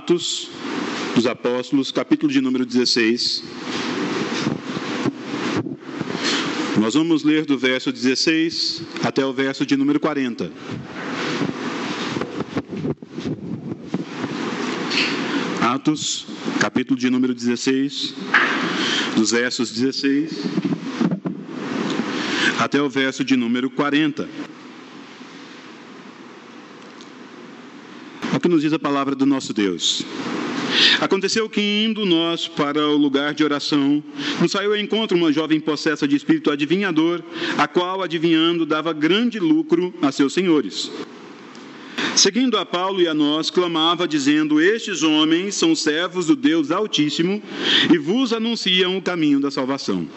Atos dos Apóstolos, capítulo de número 16. Nós vamos ler do verso 16 até o verso de número 40. Atos, capítulo de número 16, dos versos 16 até o verso de número 40. O que nos diz a palavra do nosso Deus. Aconteceu que, indo nós para o lugar de oração, nos saiu ao encontro uma jovem possessa de espírito adivinhador, a qual, adivinhando, dava grande lucro a seus senhores. Seguindo a Paulo e a nós, clamava, dizendo: estes homens são servos do Deus Altíssimo e vos anunciam o caminho da salvação.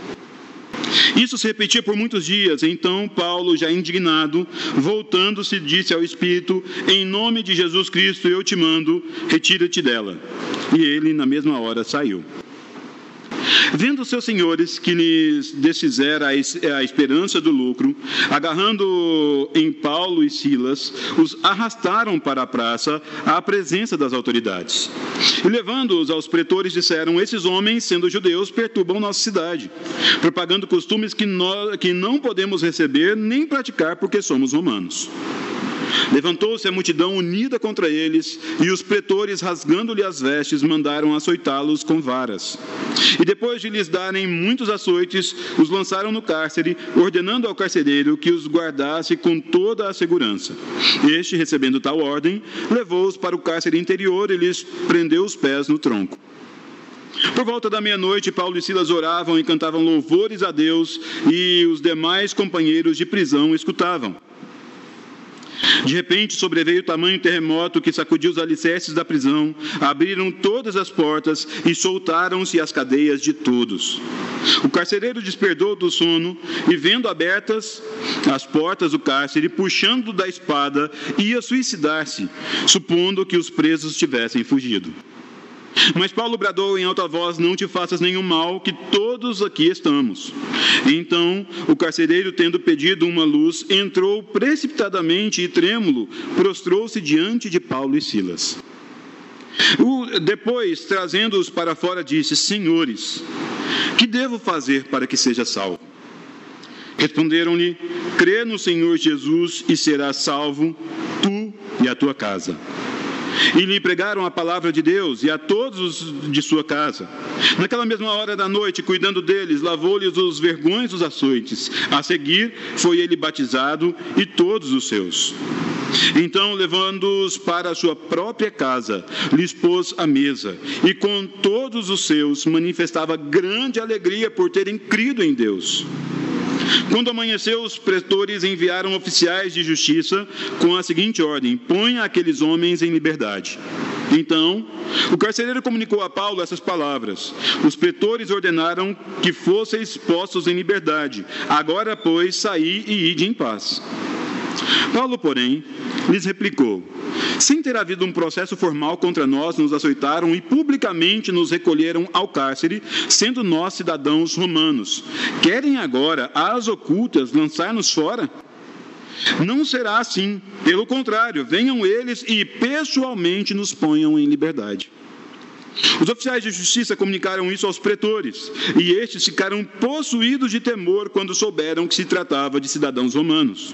Isso se repetia por muitos dias. Então Paulo, já indignado, voltando-se, disse ao Espírito: em nome de Jesus Cristo eu te mando, retira-te dela. E ele, na mesma hora, saiu. Vendo seus senhores que lhes desfizera a esperança do lucro, agarrando em Paulo e Silas, os arrastaram para a praça à presença das autoridades. E levando-os aos pretores, disseram: esses homens, sendo judeus, perturbam nossa cidade, propagando costumes que não podemos receber nem praticar porque somos romanos. Levantou-se a multidão unida contra eles, e os pretores, rasgando-lhe as vestes, mandaram açoitá-los com varas. E depois de lhes darem muitos açoites, os lançaram no cárcere, ordenando ao carcereiro que os guardasse com toda a segurança. Este, recebendo tal ordem, levou-os para o cárcere interior e lhes prendeu os pés no tronco. Por volta da meia-noite, Paulo e Silas oravam e cantavam louvores a Deus, e os demais companheiros de prisão escutavam. De repente sobreveio tamanho terremoto que sacudiu os alicerces da prisão, abriram todas as portas e soltaram-se as cadeias de todos. O carcereiro despertou do sono e, vendo abertas as portas do cárcere, puxando da espada, ia suicidar-se, supondo que os presos tivessem fugido. Mas Paulo bradou em alta voz: não te faças nenhum mal, que todos aqui estamos. Então o carcereiro, tendo pedido uma luz, entrou precipitadamente e, trêmulo, prostrou-se diante de Paulo e Silas. Depois, trazendo-os para fora, disse: senhores, que devo fazer para que seja salvo? Responderam-lhe: crê no Senhor Jesus e serás salvo, tu e a tua casa. E lhe pregaram a palavra de Deus e a todos os de sua casa. Naquela mesma hora da noite, cuidando deles, lavou-lhes os vergões dos açoites. A seguir, foi ele batizado e todos os seus. Então, levando-os para a sua própria casa, lhes pôs à mesa, e com todos os seus manifestava grande alegria por terem crido em Deus. Quando amanheceu, os pretores enviaram oficiais de justiça com a seguinte ordem: ponha aqueles homens em liberdade. Então, o carcereiro comunicou a Paulo essas palavras: os pretores ordenaram que fosseis postos em liberdade. Agora, pois, saí e ide em paz. Paulo, porém, lhes replicou: sem ter havido um processo formal contra nós, nos açoitaram e publicamente nos recolheram ao cárcere, sendo nós cidadãos romanos. Querem agora, às ocultas, lançar-nos fora? Não será assim. Pelo contrário, venham eles e pessoalmente nos ponham em liberdade. Os oficiais de justiça comunicaram isso aos pretores, e estes ficaram possuídos de temor quando souberam que se tratava de cidadãos romanos.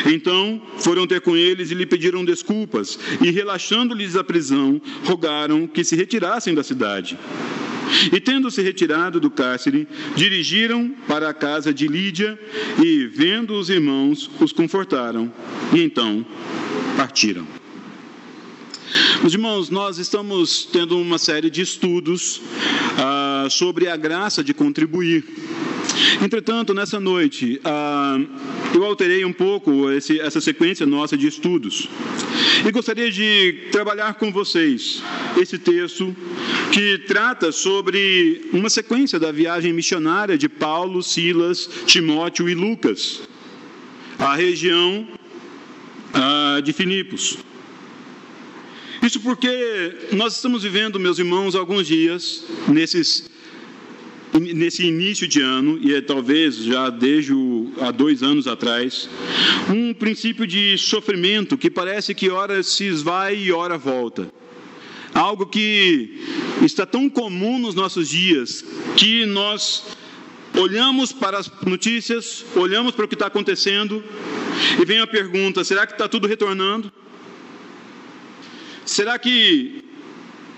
Então foram ter com eles e lhe pediram desculpas, e relaxando-lhes a prisão, rogaram que se retirassem da cidade. E tendo-se retirado do cárcere, dirigiram para a casa de Lídia, e vendo os irmãos, os confortaram, e então partiram. Meus irmãos, nós estamos tendo uma série de estudos sobre a graça de contribuir. Entretanto, nessa noite, eu alterei um pouco essa sequência nossa de estudos. E gostaria de trabalhar com vocês esse texto que trata sobre uma sequência da viagem missionária de Paulo, Silas, Timóteo e Lucas, à região de Filipos. Isso porque nós estamos vivendo, meus irmãos, alguns dias, nesse início de ano, e talvez já desde há 2 anos atrás, um princípio de sofrimento que parece que ora se esvai e ora volta. algo que está tão comum nos nossos dias, que nós olhamos para as notícias, olhamos para o que está acontecendo, e vem a pergunta: será que está tudo retornando? Será que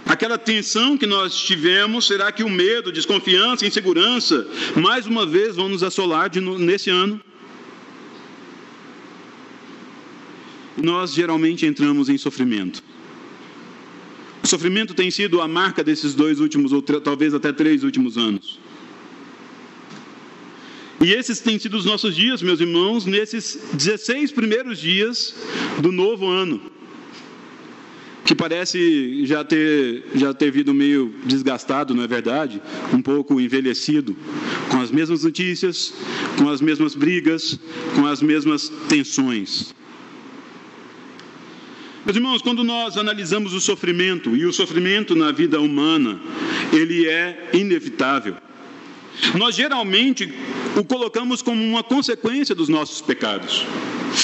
aquela tensão que nós tivemos, será que o medo, desconfiança, insegurança, mais uma vez vão nos assolar nesse ano? Nós geralmente entramos em sofrimento. O sofrimento tem sido a marca desses 2 últimos, ou talvez até 3 últimos anos. E esses têm sido os nossos dias, meus irmãos, nesses 16 primeiros dias do novo ano, que parece já ter vindo meio desgastado, não é verdade? Um pouco envelhecido, com as mesmas notícias, com as mesmas brigas, com as mesmas tensões. Meus irmãos, quando nós analisamos o sofrimento, e o sofrimento na vida humana, ele é inevitável. Nós geralmente o colocamos como uma consequência dos nossos pecados.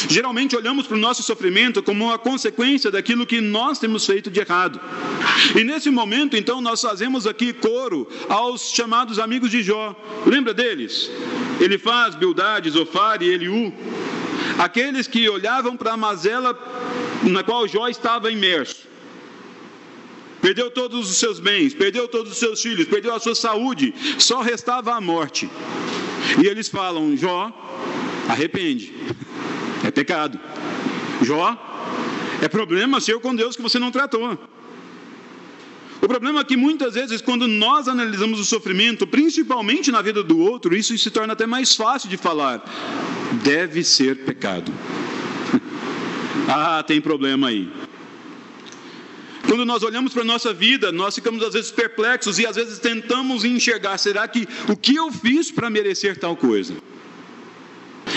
Geralmente olhamos para o nosso sofrimento como uma consequência daquilo que nós temos feito de errado. E nesse momento, então, nós fazemos aqui coro aos chamados amigos de Jó. Lembra deles? Elifaz, Bildade, Zofar e Eliú. Aqueles que olhavam para a mazela na qual Jó estava imerso. Perdeu todos os seus bens, perdeu todos os seus filhos, perdeu a sua saúde, só restava a morte. E eles falam: Jó, arrepende, é pecado. Jó, é problema seu com Deus que você não tratou. O problema é que muitas vezes, quando nós analisamos o sofrimento, principalmente na vida do outro, isso se torna até mais fácil de falar: deve ser pecado. Ah, tem problema aí. Quando nós olhamos para a nossa vida, nós ficamos às vezes perplexos e às vezes tentamos enxergar: será que o que eu fiz para merecer tal coisa?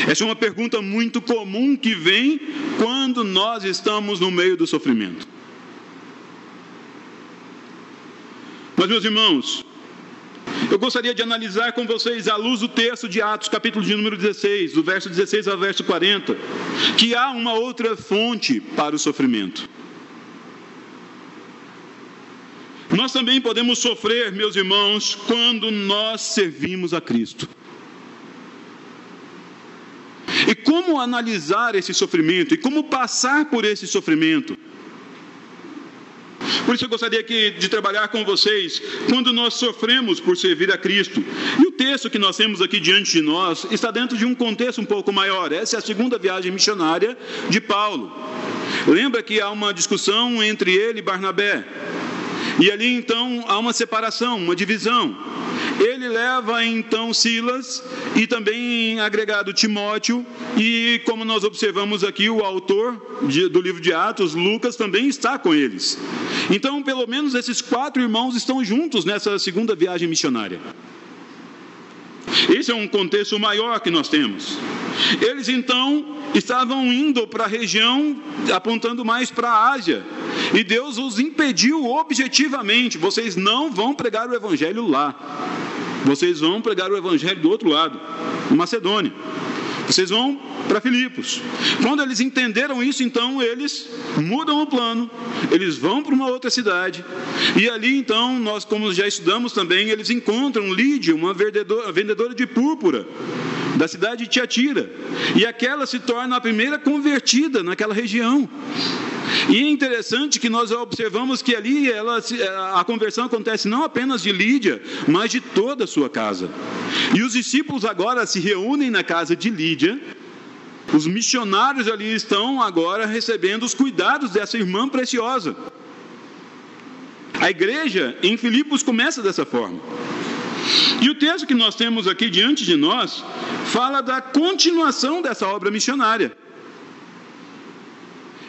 Essa é uma pergunta muito comum que vem quando nós estamos no meio do sofrimento. Mas, meus irmãos, eu gostaria de analisar com vocês, à luz do texto de Atos, capítulo de número 16, do verso 16 ao verso 40, que há uma outra fonte para o sofrimento. Nós também podemos sofrer, meus irmãos, quando nós servimos a Cristo. E como analisar esse sofrimento? E como passar por esse sofrimento? Por isso eu gostaria de trabalhar com vocês quando nós sofremos por servir a Cristo. E o texto que nós temos aqui diante de nós está dentro de um contexto um pouco maior. Essa é a segunda viagem missionária de Paulo. Lembra que há uma discussão entre ele e Barnabé. E ali então há uma separação, uma divisão. Ele leva então Silas e também agregado Timóteo, e como nós observamos aqui, o autor do livro de Atos, Lucas, também está com eles. Então, pelo menos esses 4 irmãos estão juntos nessa segunda viagem missionária. Esse é um contexto maior que nós temos. Eles então estavam indo para a região, apontando mais para a Ásia, e Deus os impediu objetivamente: vocês não vão pregar o evangelho lá, vocês vão pregar o evangelho do outro lado, na Macedônia, vocês vão para Filipos. Quando eles entenderam isso, então eles mudam o plano, eles vão para uma outra cidade, e ali então, nós como já estudamos também, eles encontram Lídia, uma vendedora de púrpura, da cidade de Tiatira, e aquela se torna a primeira convertida naquela região. E é interessante que nós observamos que ali a conversão acontece não apenas de Lídia, mas de toda a sua casa. E os discípulos agora se reúnem na casa de Lídia. Os missionários ali estão agora recebendo os cuidados dessa irmã preciosa. A igreja em Filipos começa dessa forma. E o texto que nós temos aqui diante de nós fala da continuação dessa obra missionária.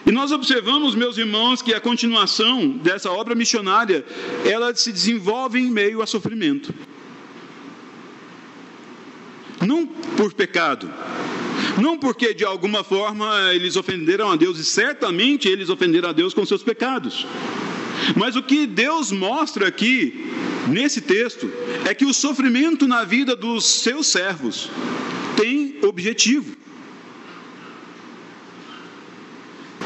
E nós observamos, meus irmãos, que a continuação dessa obra missionária, ela se desenvolve em meio a sofrimento. Não por pecado, não porque de alguma forma eles ofenderam a Deus, e certamente eles ofenderam a Deus com seus pecados. Mas o que Deus mostra aqui, nesse texto, é que o sofrimento na vida dos seus servos tem objetivo.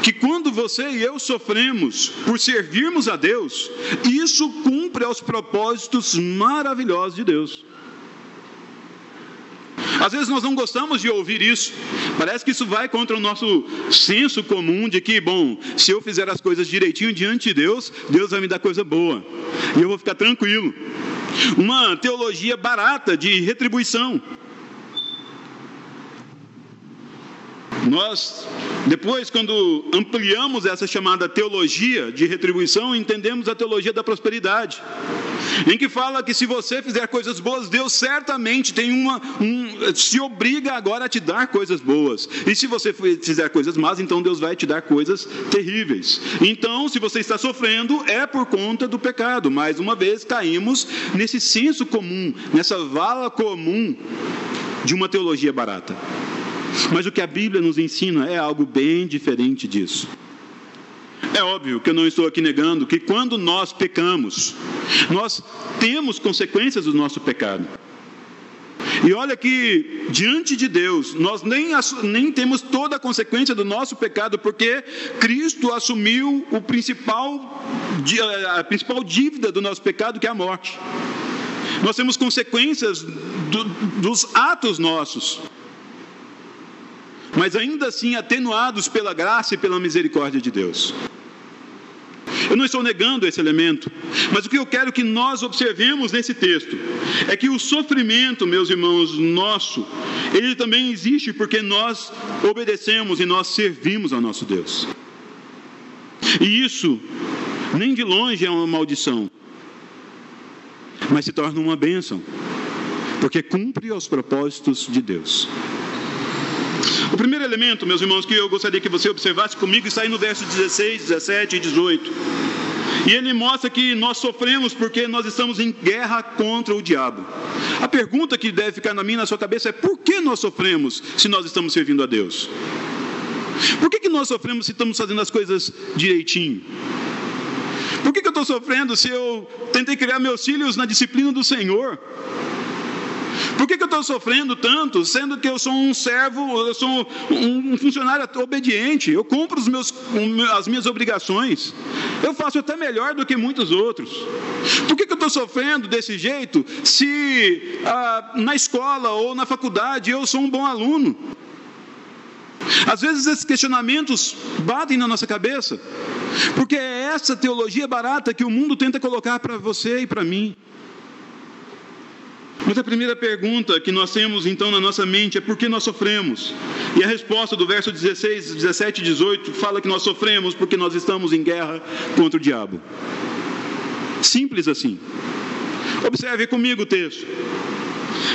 que quando você e eu sofremos por servirmos a Deus, isso cumpre aos propósitos maravilhosos de Deus. Às vezes nós não gostamos de ouvir isso. Parece que isso vai contra o nosso senso comum de que, bom, se eu fizer as coisas direitinho diante de Deus, Deus vai me dar coisa boa. E eu vou ficar tranquilo. Uma teologia barata de retribuição. Nós, depois, quando ampliamos essa chamada teologia de retribuição, entendemos a teologia da prosperidade, em que fala que se você fizer coisas boas, Deus certamente se obriga agora a te dar coisas boas. E se você fizer coisas más, então Deus vai te dar coisas terríveis. Então, se você está sofrendo, é por conta do pecado. Mais uma vez, caímos nesse senso comum, nessa vala comum de uma teologia barata. Mas o que a Bíblia nos ensina é algo bem diferente disso. É óbvio que eu não estou aqui negando que quando nós pecamos, nós temos consequências do nosso pecado. E olha que, diante de Deus, nós nem temos toda a consequência do nosso pecado, porque Cristo assumiu a principal dívida do nosso pecado, que é a morte. Nós temos consequências dos atos nossos, mas ainda assim atenuados pela graça e pela misericórdia de Deus. Eu não estou negando esse elemento, mas o que eu quero que nós observemos nesse texto é que o sofrimento, meus irmãos, ele também existe porque nós obedecemos e nós servimos ao nosso Deus. E isso, nem de longe é uma maldição, mas se torna uma bênção, porque cumpre aos propósitos de Deus. O primeiro elemento, meus irmãos, que eu gostaria que você observasse comigo, está aí no verso 16, 17 e 18. E ele mostra que nós sofremos porque nós estamos em guerra contra o diabo. A pergunta que deve ficar na minha e na sua cabeça é: por que nós sofremos se nós estamos servindo a Deus? Por que nós sofremos se estamos fazendo as coisas direitinho? Por que eu estou sofrendo se eu tentei criar meus filhos na disciplina do Senhor? Por que eu estou sofrendo tanto, sendo que eu sou um servo, eu sou um funcionário obediente, eu cumpro as minhas obrigações, eu faço até melhor do que muitos outros? Por que eu estou sofrendo desse jeito, se na escola ou na faculdade eu sou um bom aluno? Às vezes esses questionamentos batem na nossa cabeça, porque é essa teologia barata que o mundo tenta colocar para você e para mim. Mas a primeira pergunta que nós temos então na nossa mente é: por que nós sofremos? E a resposta do verso 16, 17 e 18 fala que nós sofremos porque nós estamos em guerra contra o diabo. Simples assim. Observe comigo o texto.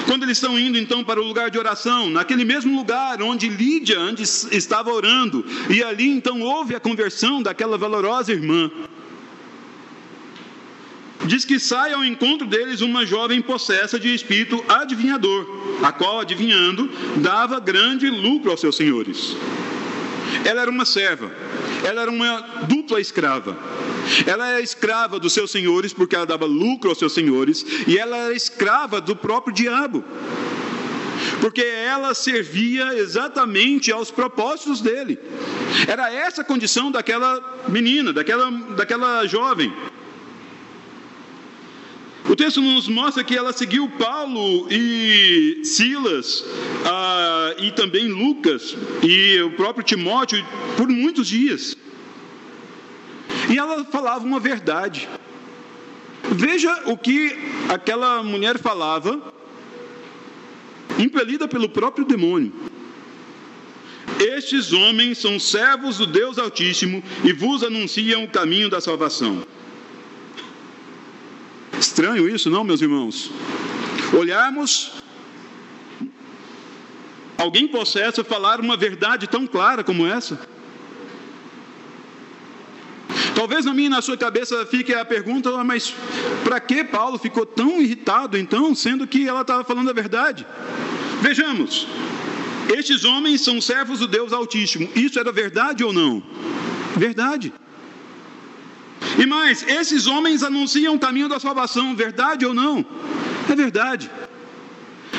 Quando eles estão indo então para o lugar de oração, naquele mesmo lugar onde Lídia antes estava orando, e ali então houve a conversão daquela valorosa irmã, diz que sai ao encontro deles uma jovem possessa de espírito adivinhador, a qual, adivinhando, dava grande lucro aos seus senhores. Ela era uma serva, ela era uma dupla escrava. Ela era escrava dos seus senhores porque ela dava lucro aos seus senhores, e ela era escrava do próprio diabo, porque ela servia exatamente aos propósitos dele. Era essa a condição daquela menina, daquela jovem. O texto nos mostra que ela seguiu Paulo e Silas, e também Lucas e o próprio Timóteo por muitos dias. E ela falava uma verdade. Veja o que aquela mulher falava, impelida pelo próprio demônio: estes homens são servos do Deus Altíssimo e vos anunciam o caminho da salvação. Estranho isso, não, meus irmãos? Olharmos alguém possesso falar uma verdade tão clara como essa. Talvez na minha e na sua cabeça fique a pergunta: mas para que Paulo ficou tão irritado então, sendo que ela estava falando a verdade? Vejamos, estes homens são servos do Deus Altíssimo. Isso era verdade ou não? Verdade. E mais, esses homens anunciam o caminho da salvação. Verdade ou não? É verdade.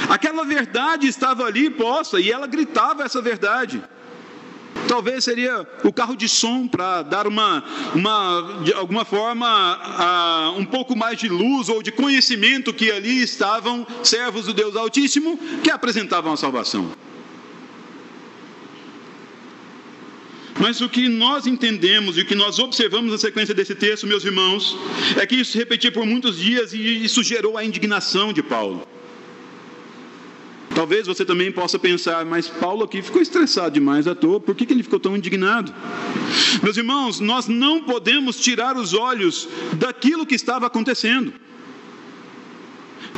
Aquela verdade estava ali posta e ela gritava essa verdade. talvez seria o carro de som para dar de alguma forma, um pouco mais de luz ou de conhecimento que ali estavam servos do Deus Altíssimo que apresentavam a salvação. Mas o que nós entendemos e o que nós observamos na sequência desse texto, meus irmãos, é que isso se repetiu por muitos dias e isso gerou a indignação de Paulo. Talvez você também possa pensar, mas Paulo aqui ficou estressado demais à toa, por que ele ficou tão indignado? Meus irmãos, nós não podemos tirar os olhos daquilo que estava acontecendo.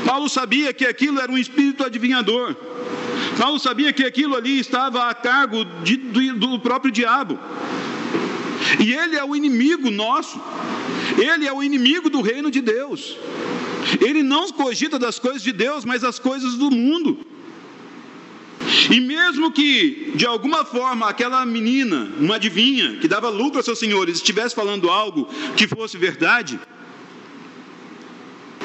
Paulo sabia que aquilo era um espírito adivinhador. Paulo sabia que aquilo ali estava a cargo do próprio diabo. E ele é o inimigo nosso. Ele é o inimigo do reino de Deus. Ele não cogita das coisas de Deus, mas das coisas do mundo. E mesmo que, de alguma forma, aquela menina, uma adivinha, que dava lucro aos seus senhores, estivesse falando algo que fosse verdade,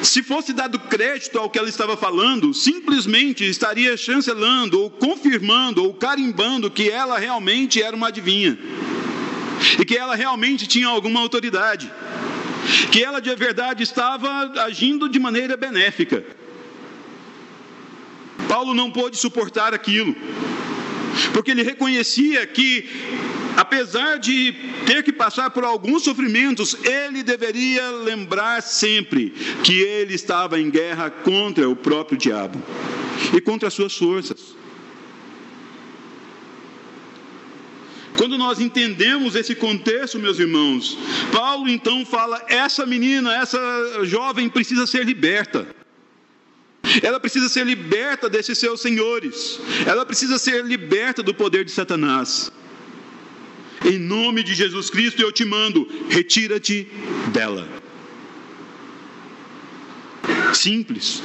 se fosse dado crédito ao que ela estava falando, simplesmente estaria chancelando, ou confirmando, ou carimbando que ela realmente era uma adivinha. E que ela realmente tinha alguma autoridade. Que ela de verdade estava agindo de maneira benéfica. Paulo não pôde suportar aquilo, porque ele reconhecia que, apesar de ter que passar por alguns sofrimentos, ele deveria lembrar sempre que ele estava em guerra contra o próprio diabo e contra as suas forças. Quando nós entendemos esse contexto, meus irmãos, Paulo então fala, essa menina, essa jovem precisa ser liberta. Ela precisa ser liberta desses seus senhores. Ela precisa ser liberta do poder de Satanás. Em nome de Jesus Cristo eu te mando, retira-te dela. Simples.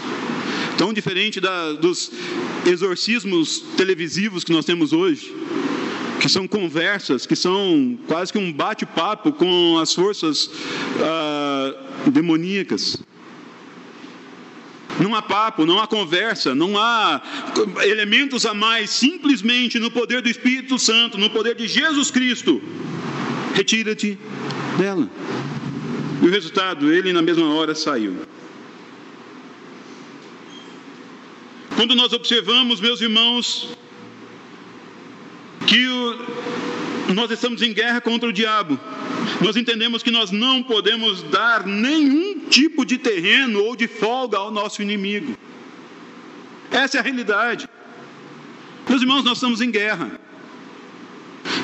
Tão diferente dos exorcismos televisivos que nós temos hoje, que são conversas, que são quase que um bate-papo com as forças demoníacas. Não há papo, não há conversa, não há elementos a mais, simplesmente no poder do Espírito Santo, no poder de Jesus Cristo. Retira-te dela. E o resultado, ele na mesma hora saiu. Quando nós observamos, meus irmãos, que nós estamos em guerra contra o diabo, nós entendemos que nós não podemos dar nenhum tipo de terreno ou de folga ao nosso inimigo. Essa é a realidade. Meus irmãos, nós estamos em guerra.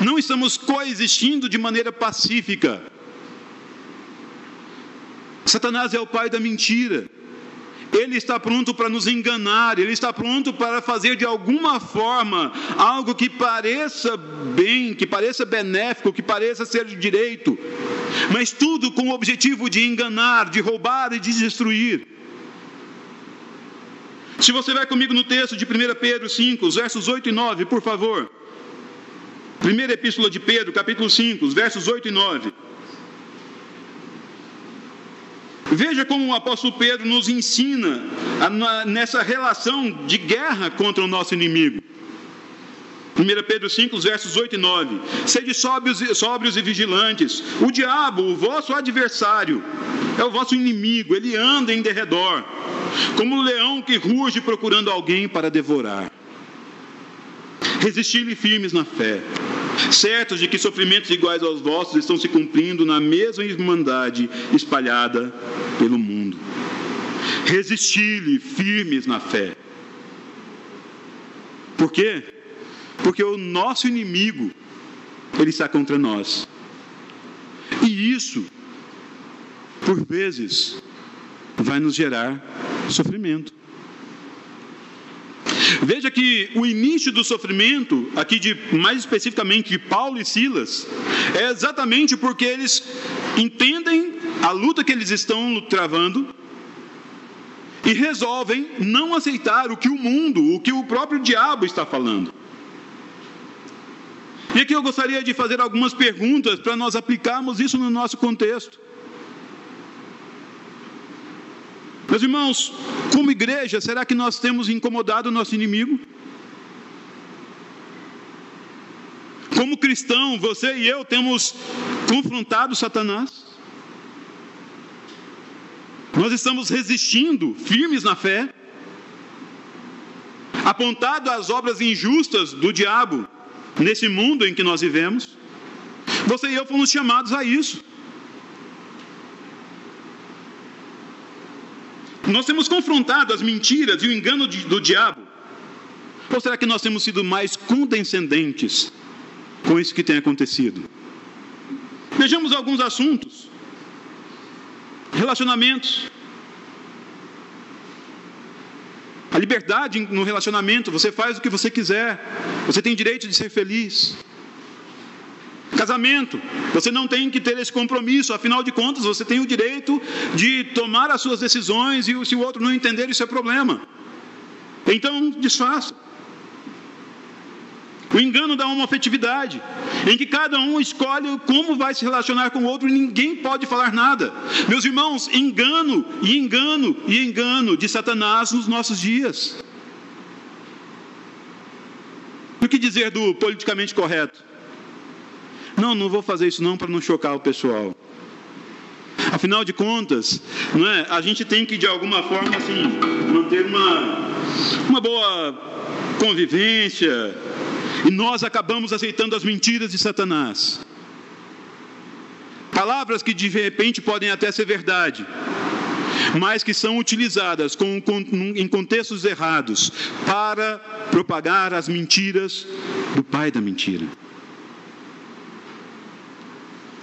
Não estamos coexistindo de maneira pacífica. Satanás é o pai da mentira. Ele está pronto para nos enganar, ele está pronto para fazer de alguma forma algo que pareça bem, que pareça benéfico, que pareça ser de direito, mas tudo com o objetivo de enganar, de roubar e de destruir. Se você vai comigo no texto de 1 Pedro 5, os versos 8 e 9, por favor. Primeira Epístola de Pedro, capítulo 5, os versos 8 e 9. Veja como o apóstolo Pedro nos ensina nessa relação de guerra contra o nosso inimigo. 1 Pedro 5, os versos 8 e 9. Sede sóbrios e vigilantes. O diabo, o vosso adversário, é o vosso inimigo. Ele anda em derredor, como um leão que ruge procurando alguém para devorar. Resisti-lhe firmes na fé, certos de que sofrimentos iguais aos vossos estão se cumprindo na mesma irmandade espalhada pelo mundo. Resisti-lhe firmes na fé. Por quê? Porque o nosso inimigo, ele está contra nós. E isso, por vezes, vai nos gerar sofrimento. Veja que o início do sofrimento, aqui mais especificamente de Paulo e Silas, é exatamente porque eles entendem a luta que eles estão travando e resolvem não aceitar o que o mundo, o que o próprio diabo está falando. E aqui eu gostaria de fazer algumas perguntas para nós aplicarmos isso no nosso contexto. Meus irmãos, como igreja, será que nós temos incomodado o nosso inimigo? Como cristão, você e eu temos confrontado Satanás. Nós estamos resistindo, firmes na fé, apontado às obras injustas do diabo nesse mundo em que nós vivemos. Você e eu fomos chamados a isso. Nós temos confrontado as mentiras e o engano do diabo. Ou será que nós temos sido mais condescendentes com isso que tem acontecido? Vejamos alguns assuntos. Relacionamentos. A liberdade no relacionamento, você faz o que você quiser. Você tem direito de ser feliz. Casamento, você não tem que ter esse compromisso, afinal de contas, você tem o direito de tomar as suas decisões e se o outro não entender, isso é problema. Então, desfaça. O engano da homoafetividade, em que cada um escolhe como vai se relacionar com o outro e ninguém pode falar nada. Meus irmãos, engano e engano e engano de Satanás nos nossos dias. O que dizer do politicamente correto? Não vou fazer isso não para não chocar o pessoal. Afinal de contas, não é? A gente tem que de alguma forma assim, manter uma boa convivência. E nós acabamos aceitando as mentiras de Satanás. Palavras que de repente podem até ser verdade, mas que são utilizadas em contextos errados para propagar as mentiras do pai da mentira.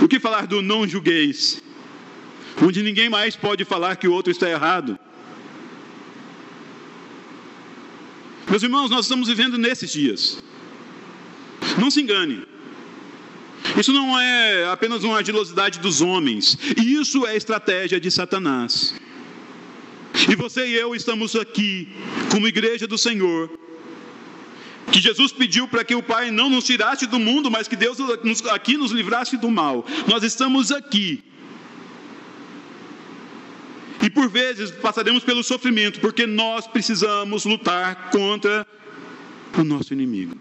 O que falar do não julgueis, onde ninguém mais pode falar que o outro está errado? Meus irmãos, nós estamos vivendo nesses dias. Não se engane. Isso não é apenas uma ardilosidade dos homens. Isso é estratégia de Satanás. E você e eu estamos aqui, como igreja do Senhor, que Jesus pediu para que o Pai não nos tirasse do mundo, mas que Deus aqui nos livrasse do mal. Nós estamos aqui. E por vezes passaremos pelo sofrimento, porque nós precisamos lutar contra o nosso inimigo.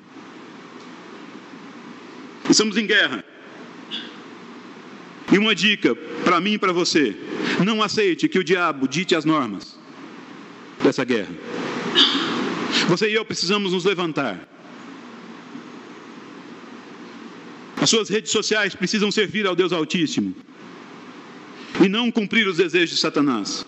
Estamos em guerra. E uma dica para mim e para você: não aceite que o diabo dite as normas dessa guerra. Você e eu precisamos nos levantar. As suas redes sociais precisam servir ao Deus Altíssimo e não cumprir os desejos de Satanás.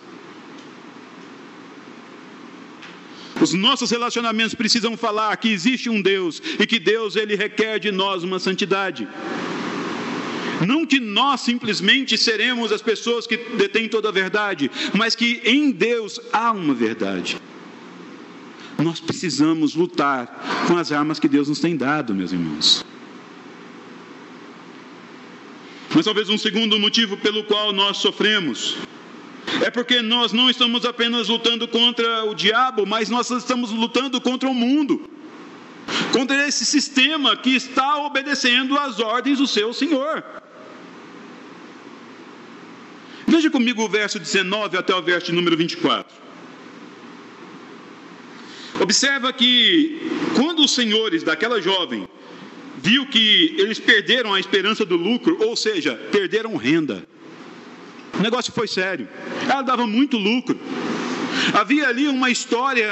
Os nossos relacionamentos precisam falar que existe um Deus e que Deus, Ele requer de nós uma santidade. Não que nós simplesmente seremos as pessoas que detêm toda a verdade, mas que em Deus há uma verdade. Nós precisamos lutar com as armas que Deus nos tem dado, meus irmãos. Mas talvez um segundo motivo pelo qual nós sofremos é porque nós não estamos apenas lutando contra o diabo, mas nós estamos lutando contra o mundo, contra esse sistema que está obedecendo às ordens do seu Senhor. Veja comigo o verso 19 até o verso número 24. Observa que quando os senhores daquela jovem viu que eles perderam a esperança do lucro, ou seja, perderam renda, o negócio foi sério. Ela dava muito lucro. Havia ali uma história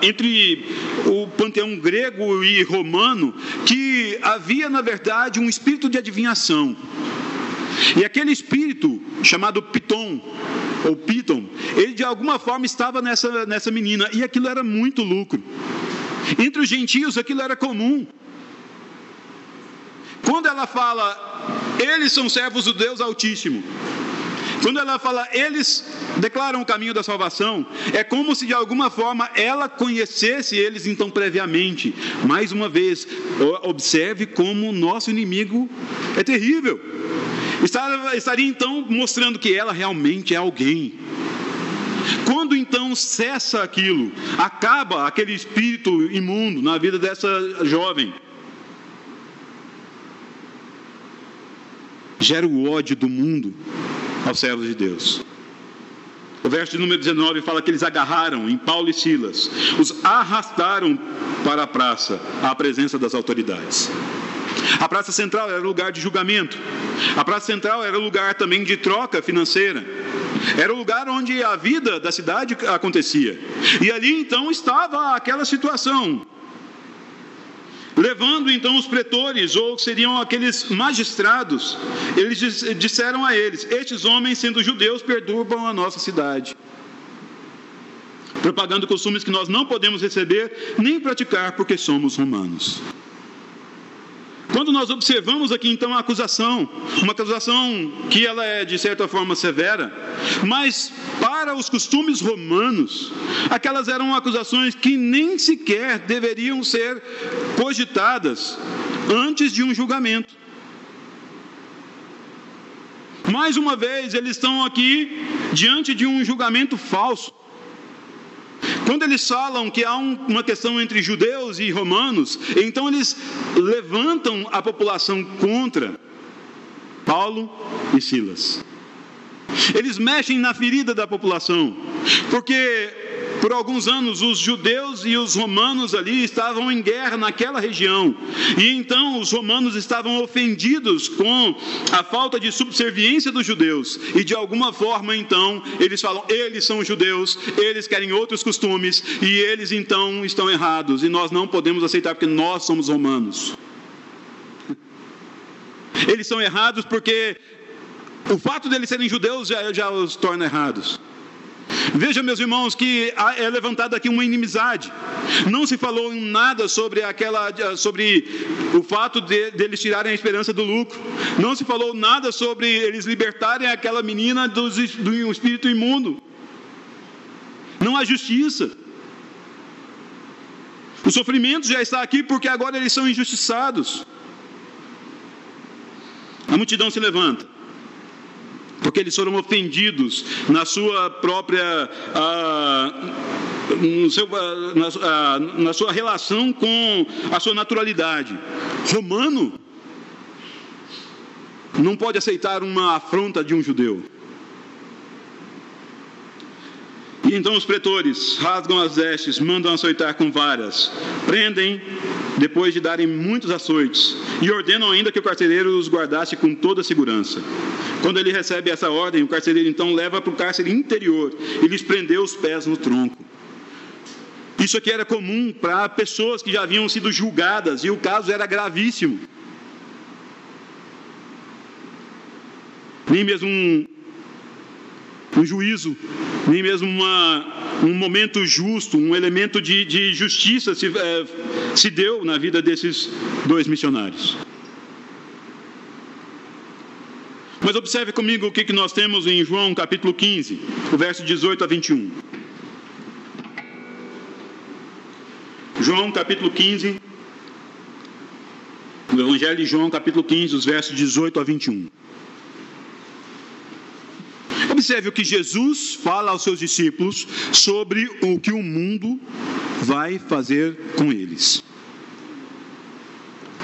entre o panteão grego e romano, que havia na verdade um espírito de adivinhação. E aquele espírito chamado Piton, ou Piton, ele de alguma forma estava nessa menina, e aquilo era muito lucro. Entre os gentios aquilo era comum. Quando ela fala, eles são servos do Deus Altíssimo, quando ela fala, eles declaram o caminho da salvação, é como se de alguma forma ela conhecesse eles então previamente. Mais uma vez, observe como o nosso inimigo é terrível. Estaria então mostrando que ela realmente é alguém. Quando então cessa aquilo, acaba aquele espírito imundo na vida dessa jovem, gera o ódio do mundo aos servos de Deus. O verso de número 19 fala que eles agarraram em Paulo e Silas, os arrastaram para a praça, à presença das autoridades. A praça central era lugar de julgamento. A praça central era lugar também de troca financeira. Era o lugar onde a vida da cidade acontecia. E ali então estava aquela situação. Levando então os pretores, ou seriam aqueles magistrados, eles disseram a eles: estes homens, sendo judeus, perturbam a nossa cidade, propagando costumes que nós não podemos receber nem praticar porque somos romanos. Quando nós observamos aqui então a acusação, uma acusação que ela é de certa forma severa, mas para os costumes romanos, aquelas eram acusações que nem sequer deveriam ser cogitadas antes de um julgamento. Mais uma vez, eles estão aqui diante de um julgamento falso. Quando eles falam que há uma questão entre judeus e romanos, então eles levantam a população contra Paulo e Silas. Eles mexem na ferida da população, porque por alguns anos os judeus e os romanos ali estavam em guerra naquela região, e então os romanos estavam ofendidos com a falta de subserviência dos judeus, e de alguma forma então eles falam: eles são judeus, eles querem outros costumes, e eles então estão errados, e nós não podemos aceitar porque nós somos romanos. Eles são errados porque o fato de eles serem judeus já os torna errados. Veja, meus irmãos, que é levantada aqui uma inimizade. Não se falou nada sobre o fato de eles tirarem a esperança do lucro. Não se falou nada sobre eles libertarem aquela menina do espírito imundo. Não há justiça. O sofrimento já está aqui porque agora eles são injustiçados. A multidão se levanta, porque eles foram ofendidos na sua própria, na sua relação com a sua naturalidade. Romano não pode aceitar uma afronta de um judeu. E então os pretores rasgam as vestes, mandam açoitar com varas, prendem depois de darem muitos açoites, e ordenam ainda que o carcereiro os guardasse com toda a segurança. Quando ele recebe essa ordem, o carcereiro então leva para o cárcere interior e lhes prendeu os pés no tronco. Isso aqui era comum para pessoas que já haviam sido julgadas, e o caso era gravíssimo. Nem mesmo um juízo, nem mesmo um momento justo, um elemento de justiça se deu na vida desses dois missionários. Mas observe comigo o que nós temos em João capítulo 15, o verso 18 a 21. João capítulo 15, o Evangelho de João capítulo 15, os versos 18 a 21. Observe o que Jesus fala aos seus discípulos sobre o que o mundo vai fazer com eles.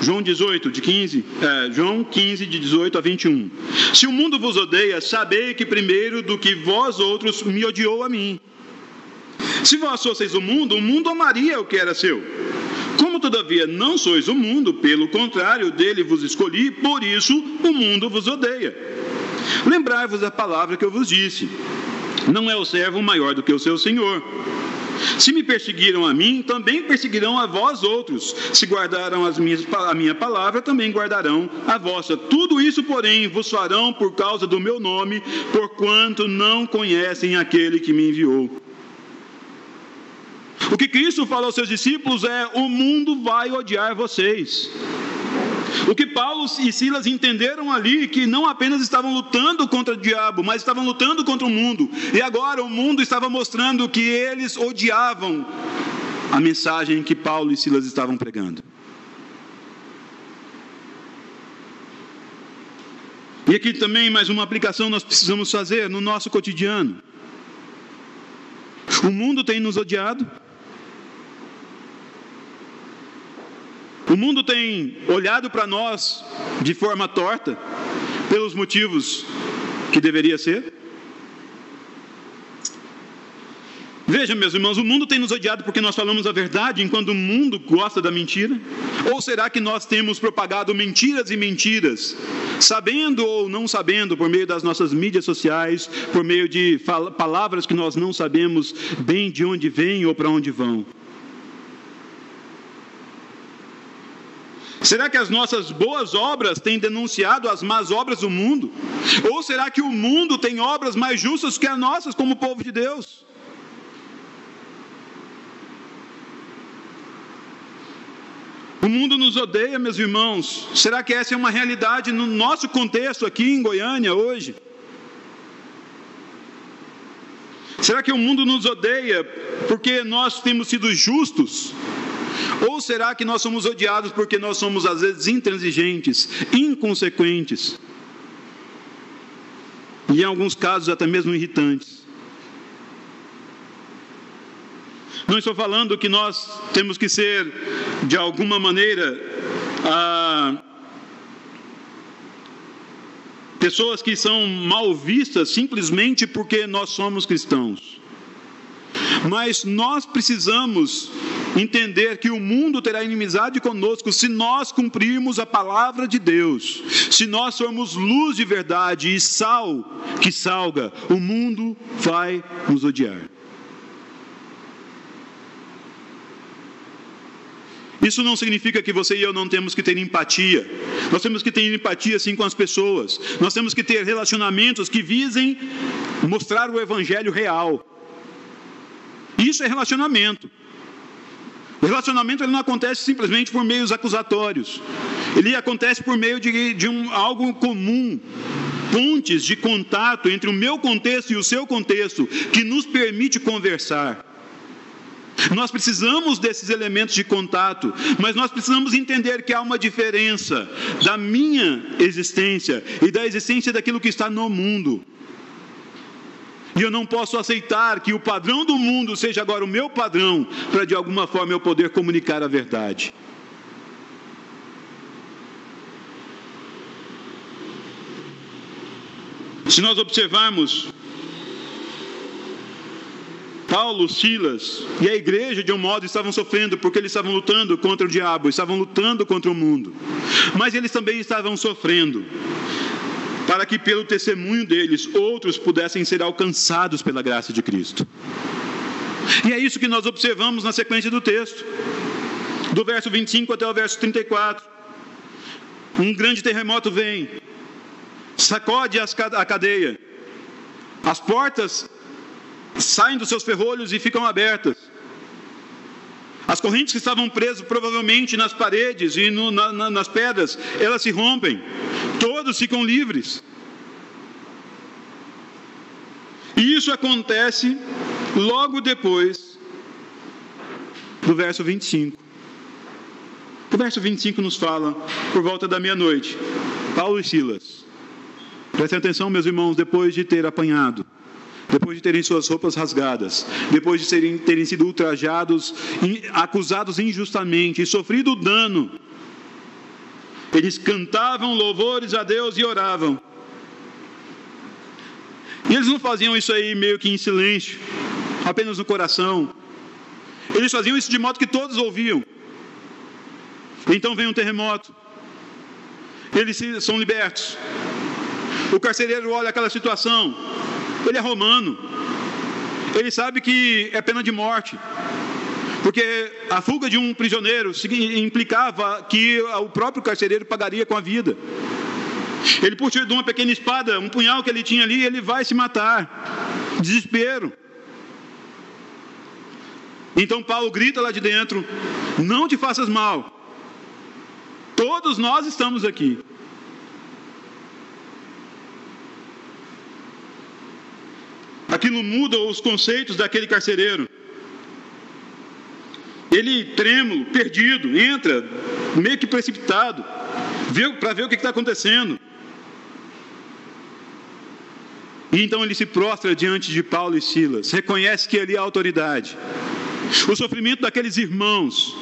João 15, de 18 a 21. Se o mundo vos odeia, sabei que primeiro do que vós outros me odiou a mim. Se vós fosseis o mundo amaria o que era seu. Como todavia não sois o mundo, pelo contrário, dele vos escolhi, por isso o mundo vos odeia. Lembrai-vos da palavra que eu vos disse: não é o servo maior do que o seu senhor. Se me perseguiram a mim, também perseguirão a vós outros. Se guardaram a minha palavra, também guardarão a vossa. Tudo isso, porém, vos farão por causa do meu nome, porquanto não conhecem aquele que me enviou. O que Cristo fala aos seus discípulos é: o mundo vai odiar vocês. O que Paulo e Silas entenderam ali, que não apenas estavam lutando contra o diabo, mas estavam lutando contra o mundo. E agora o mundo estava mostrando que eles odiavam a mensagem que Paulo e Silas estavam pregando. E aqui também mais uma aplicação nós precisamos fazer no nosso cotidiano. O mundo tem nos odiado. O mundo tem olhado para nós de forma torta, pelos motivos que deveria ser. Veja, meus irmãos, o mundo tem nos odiado porque nós falamos a verdade, enquanto o mundo gosta da mentira? Ou será que nós temos propagado mentiras e mentiras, sabendo ou não sabendo, por meio das nossas mídias sociais, por meio de palavras que nós não sabemos bem de onde vêm ou para onde vão? Será que as nossas boas obras têm denunciado as más obras do mundo? Ou será que o mundo tem obras mais justas que as nossas como povo de Deus? O mundo nos odeia, meus irmãos. Será que essa é uma realidade no nosso contexto aqui em Goiânia hoje? Será que o mundo nos odeia porque nós temos sido justos? Ou será que nós somos odiados porque nós somos às vezes intransigentes, inconsequentes? E em alguns casos até mesmo irritantes? Não estou falando que nós temos que ser, de alguma maneira, pessoas que são mal vistas simplesmente porque nós somos cristãos. Mas nós precisamos entender que o mundo terá inimizade conosco se nós cumprirmos a palavra de Deus. Se nós formos luz de verdade e sal que salga, o mundo vai nos odiar. Isso não significa que você e eu não temos que ter empatia. Nós temos que ter empatia sim com as pessoas. Nós temos que ter relacionamentos que visem mostrar o evangelho real. Isso é relacionamento. O relacionamento ele não acontece simplesmente por meios acusatórios. Ele acontece por meio de algo comum. Pontes de contato entre o meu contexto e o seu contexto que nos permite conversar. Nós precisamos desses elementos de contato, mas nós precisamos entender que há uma diferença da minha existência e da existência daquilo que está no mundo. E eu não posso aceitar que o padrão do mundo seja agora o meu padrão, para de alguma forma eu poder comunicar a verdade. Se nós observarmos Paulo, Silas e a igreja, de um modo, estavam sofrendo porque eles estavam lutando contra o diabo, estavam lutando contra o mundo. Mas eles também estavam sofrendo para que pelo testemunho deles, outros pudessem ser alcançados pela graça de Cristo. E é isso que nós observamos na sequência do texto, do verso 25 até o verso 34. Um grande terremoto vem, sacode a cadeia, as portas saem dos seus ferrolhos e ficam abertas. As correntes que estavam presas provavelmente nas paredes e nas pedras, elas se rompem. Todos ficam livres. E isso acontece logo depois do verso 25. O verso 25 nos fala, por volta da meia-noite, Paulo e Silas. Prestem atenção, meus irmãos, depois de ter apanhado, depois de terem suas roupas rasgadas, depois de terem sido ultrajados, acusados injustamente e sofrido dano, eles cantavam louvores a Deus e oravam. E eles não faziam isso aí meio que em silêncio, apenas no coração. Eles faziam isso de modo que todos ouviam. Então vem um terremoto. Eles são libertos. O carcereiro olha aquela situação. Ele é romano. Ele sabe que é pena de morte. Porque a fuga de um prisioneiro implicava que o próprio carcereiro pagaria com a vida. Ele puxa de uma pequena espada, um punhal que ele tinha ali, ele vai se matar. Desespero. Então Paulo grita lá de dentro: não te faças mal. Todos nós estamos aqui. Aquilo muda os conceitos daquele carcereiro. Ele, trêmulo, perdido, entra, meio que precipitado, para ver o que está acontecendo. E então ele se prostra diante de Paulo e Silas, reconhece que ali há autoridade. O sofrimento daqueles irmãos,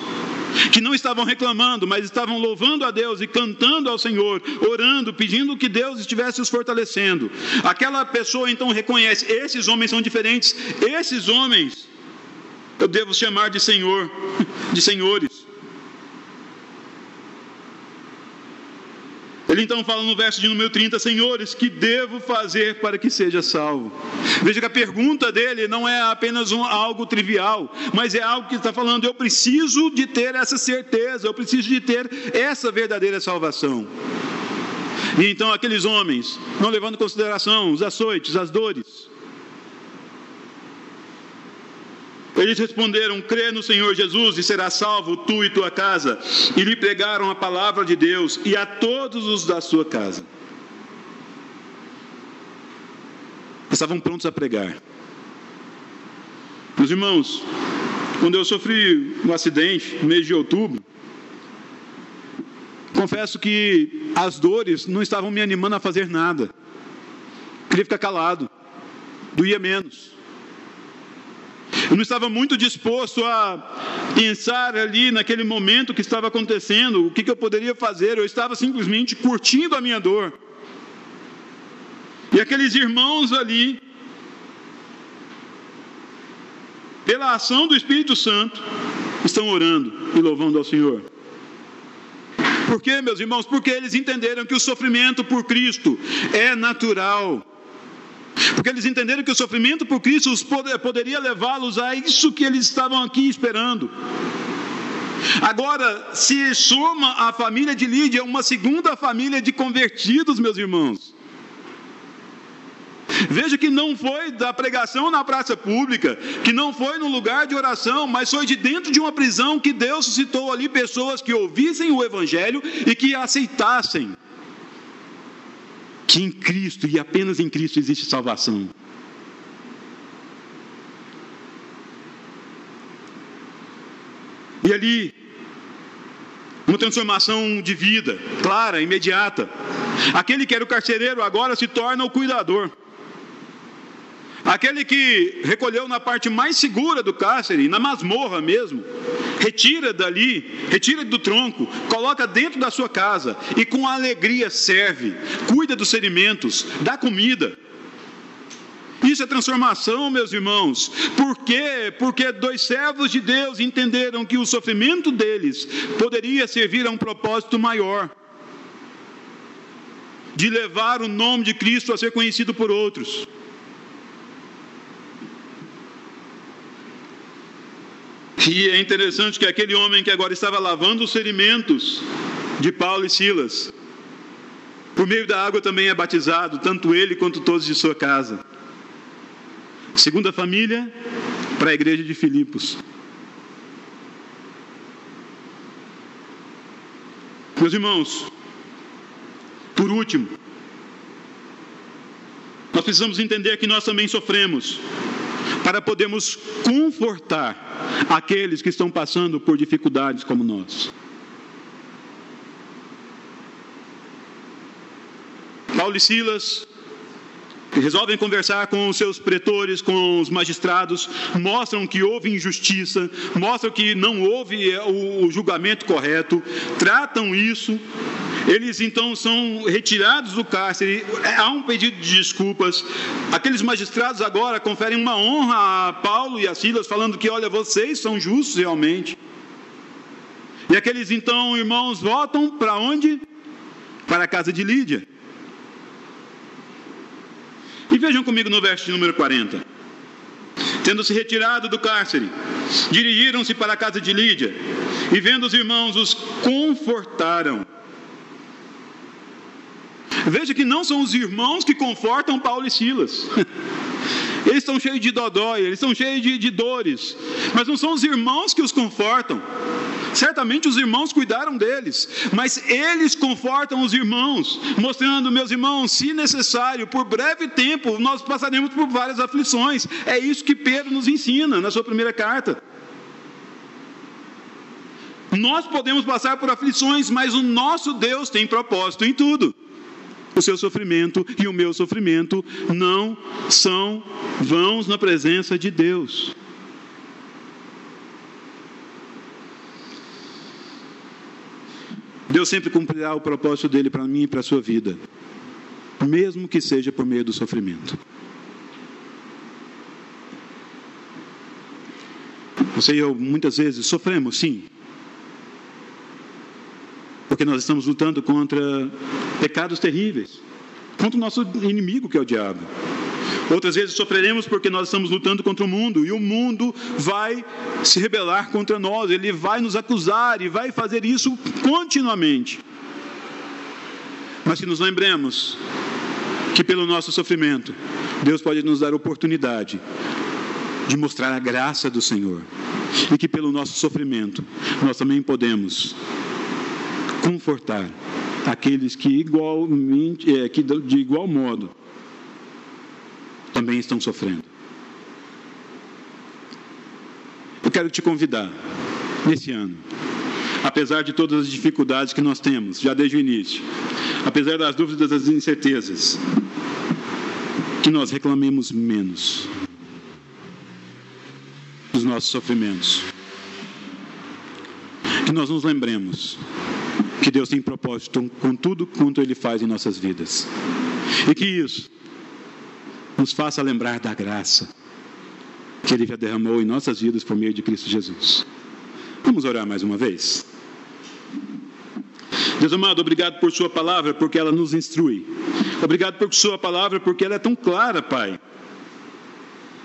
que não estavam reclamando, mas estavam louvando a Deus e cantando ao Senhor, orando, pedindo que Deus estivesse os fortalecendo. Aquela pessoa então reconhece: esses homens são diferentes, esses homens eu devo chamar de Senhor, de senhores. Ele então fala no verso de número 30, senhores, que devo fazer para que seja salvo? Veja que a pergunta dele não é apenas algo trivial, mas é algo que está falando, eu preciso de ter essa certeza, eu preciso de ter essa verdadeira salvação. E então aqueles homens, não levando em consideração os açoites, as dores, eles responderam, crê no Senhor Jesus e serás salvo, tu e tua casa. E lhe pregaram a palavra de Deus e a todos os da sua casa. Estavam prontos a pregar. Meus irmãos, quando eu sofri um acidente no mês de outubro, confesso que as dores não estavam me animando a fazer nada. Queria ficar calado, doía menos. Eu não estava muito disposto a pensar ali naquele momento que estava acontecendo, o que eu poderia fazer. Eu estava simplesmente curtindo a minha dor. E aqueles irmãos ali, pela ação do Espírito Santo, estão orando e louvando ao Senhor. Por quê, meus irmãos? Porque eles entenderam que o sofrimento por Cristo é natural. Porque eles entenderam que o sofrimento por Cristo poderia levá-los a isso que eles estavam aqui esperando. Agora, se soma a família de Lídia, uma segunda família de convertidos, meus irmãos. Veja que não foi da pregação na praça pública, que não foi no lugar de oração, mas foi de dentro de uma prisão que Deus suscitou ali pessoas que ouvissem o Evangelho e que aceitassem que em Cristo e apenas em Cristo existe salvação. E ali, uma transformação de vida, clara, imediata. Aquele que era o carcereiro agora se torna o cuidador. Aquele que recolheu na parte mais segura do cárcere, na masmorra mesmo, retira dali, retira do tronco, coloca dentro da sua casa e com alegria serve, cuida dos ferimentos, dá comida. Isso é transformação, meus irmãos. Por quê? Porque dois servos de Deus entenderam que o sofrimento deles poderia servir a um propósito maior, de levar o nome de Cristo a ser conhecido por outros. E é interessante que aquele homem que agora estava lavando os ferimentos de Paulo e Silas, por meio da água também é batizado, tanto ele quanto todos de sua casa. Segunda família para a igreja de Filipos. Meus irmãos, por último, nós precisamos entender que nós também sofremos, para podermos confortar aqueles que estão passando por dificuldades como nós. Paulo e Silas resolvem conversar com os seus pretores, com os magistrados, mostram que houve injustiça, mostram que não houve o julgamento correto, tratam isso. Eles então são retirados do cárcere, há um pedido de desculpas. Aqueles magistrados agora conferem uma honra a Paulo e a Silas, falando que, olha, vocês são justos realmente. E aqueles então irmãos voltam para onde? Para a casa de Lídia. E vejam comigo no verso de número 40. Tendo-se retirado do cárcere, dirigiram-se para a casa de Lídia, e vendo os irmãos, os confortaram. Veja que não são os irmãos que confortam Paulo e Silas. Eles estão cheios de dodói, eles estão cheios de dores, mas não são os irmãos que os confortam. Certamente os irmãos cuidaram deles, mas eles confortam os irmãos, mostrando, meus irmãos, se necessário, por breve tempo, nós passaremos por várias aflições. É isso que Pedro nos ensina na sua primeira carta. Nós podemos passar por aflições, mas o nosso Deus tem propósito em tudo. O seu sofrimento e o meu sofrimento não são vãos na presença de Deus. Deus sempre cumprirá o propósito dele para mim e para a sua vida, mesmo que seja por meio do sofrimento. Você e eu, muitas vezes, sofremos, sim. Porque nós estamos lutando contra pecados terríveis. Contra o nosso inimigo, que é o diabo. Outras vezes sofreremos porque nós estamos lutando contra o mundo. E o mundo vai se rebelar contra nós. Ele vai nos acusar e vai fazer isso continuamente. Mas que nos lembremos que pelo nosso sofrimento, Deus pode nos dar oportunidade de mostrar a graça do Senhor. E que pelo nosso sofrimento, nós também podemos confortar aqueles que de igual modo também estão sofrendo. Eu quero te convidar, nesse ano, apesar de todas as dificuldades que nós temos, já desde o início, apesar das dúvidas, das incertezas, que nós reclamemos menos dos nossos sofrimentos. Que nós nos lembremos que Deus tem propósito com tudo quanto Ele faz em nossas vidas. E que isso nos faça lembrar da graça que Ele já derramou em nossas vidas por meio de Cristo Jesus. Vamos orar mais uma vez? Deus amado, obrigado por Sua palavra, porque ela nos instrui. Obrigado por Sua palavra, porque ela é tão clara, Pai,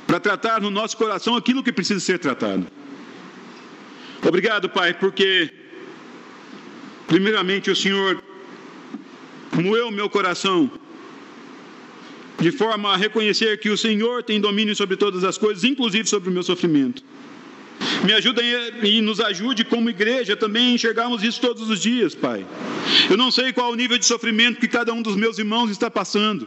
para tratar no nosso coração aquilo que precisa ser tratado. Obrigado, Pai, porque primeiramente o Senhor moeu meu coração de forma a reconhecer que o Senhor tem domínio sobre todas as coisas, inclusive sobre o meu sofrimento. Me ajuda e nos ajude como igreja também a enxergarmos isso todos os dias, Pai. Eu não sei qual o nível de sofrimento que cada um dos meus irmãos está passando.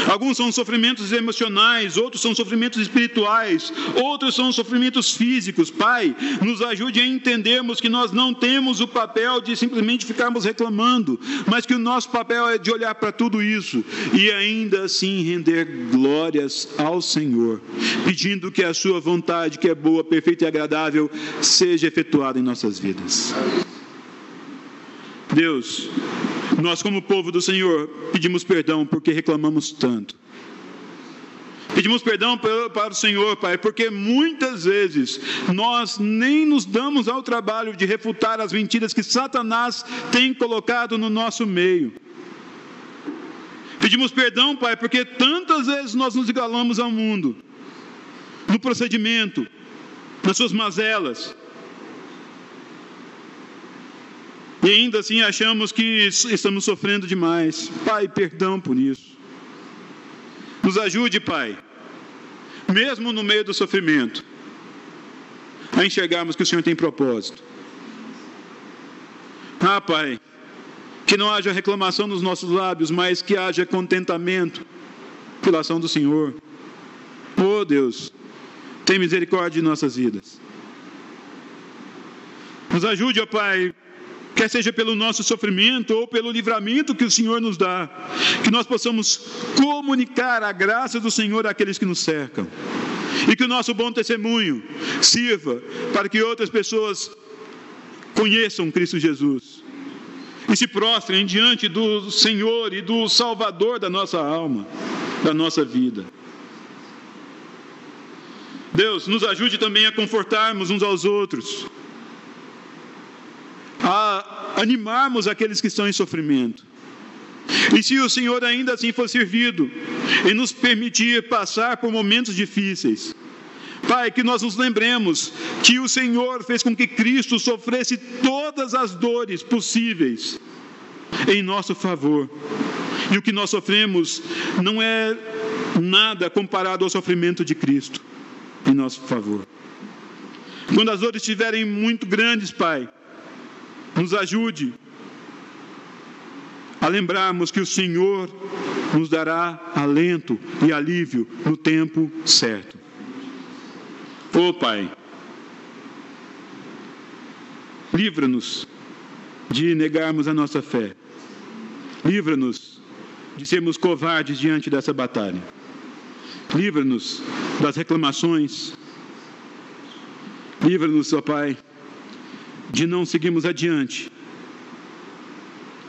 Alguns são sofrimentos emocionais, outros são sofrimentos espirituais, outros são sofrimentos físicos. Pai, nos ajude a entendermos que nós não temos o papel de simplesmente ficarmos reclamando, mas que o nosso papel é de olhar para tudo isso e ainda assim render glórias ao Senhor, pedindo que a Sua vontade, que é boa, perfeita e agradável, seja efetuada em nossas vidas. Deus, nós como povo do Senhor pedimos perdão porque reclamamos tanto. Pedimos perdão para o Senhor, Pai, porque muitas vezes nós nem nos damos ao trabalho de refutar as mentiras que Satanás tem colocado no nosso meio. Pedimos perdão, Pai, porque tantas vezes nós nos igualamos ao mundo, no procedimento, nas suas mazelas. E ainda assim achamos que estamos sofrendo demais. Pai, perdão por isso. Nos ajude, Pai, mesmo no meio do sofrimento, a enxergarmos que o Senhor tem propósito. Pai, que não haja reclamação nos nossos lábios, mas que haja contentamento pela ação do Senhor. Oh Deus, tem misericórdia de nossas vidas. Nos ajude, ó Pai, quer seja pelo nosso sofrimento ou pelo livramento que o Senhor nos dá, que nós possamos comunicar a graça do Senhor àqueles que nos cercam, e que o nosso bom testemunho sirva para que outras pessoas conheçam Cristo Jesus e se prostrem diante do Senhor e do Salvador da nossa alma, da nossa vida. Deus, nos ajude também a confortarmos uns aos outros, a animarmos aqueles que estão em sofrimento. E se o Senhor ainda assim for servido em nos permitir passar por momentos difíceis, Pai, que nós nos lembremos que o Senhor fez com que Cristo sofresse todas as dores possíveis em nosso favor. E o que nós sofremos não é nada comparado ao sofrimento de Cristo em nosso favor. Quando as dores estiverem muito grandes, Pai, nos ajude a lembrarmos que o Senhor nos dará alento e alívio no tempo certo. Oh Pai, livra-nos de negarmos a nossa fé. Livra-nos de sermos covardes diante dessa batalha. Livra-nos das reclamações. Livra-nos, ó Pai, de não seguirmos adiante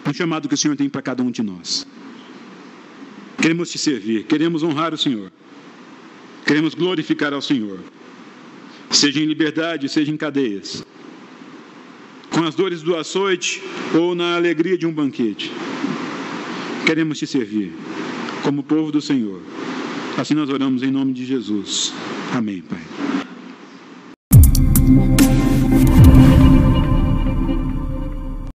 no chamado que o Senhor tem para cada um de nós. Queremos te servir, queremos honrar o Senhor, queremos glorificar ao Senhor. seja em liberdade, seja em cadeias, com as dores do açoite ou na alegria de um banquete. Queremos te servir como povo do Senhor. Assim nós oramos em nome de Jesus. Amém, Pai.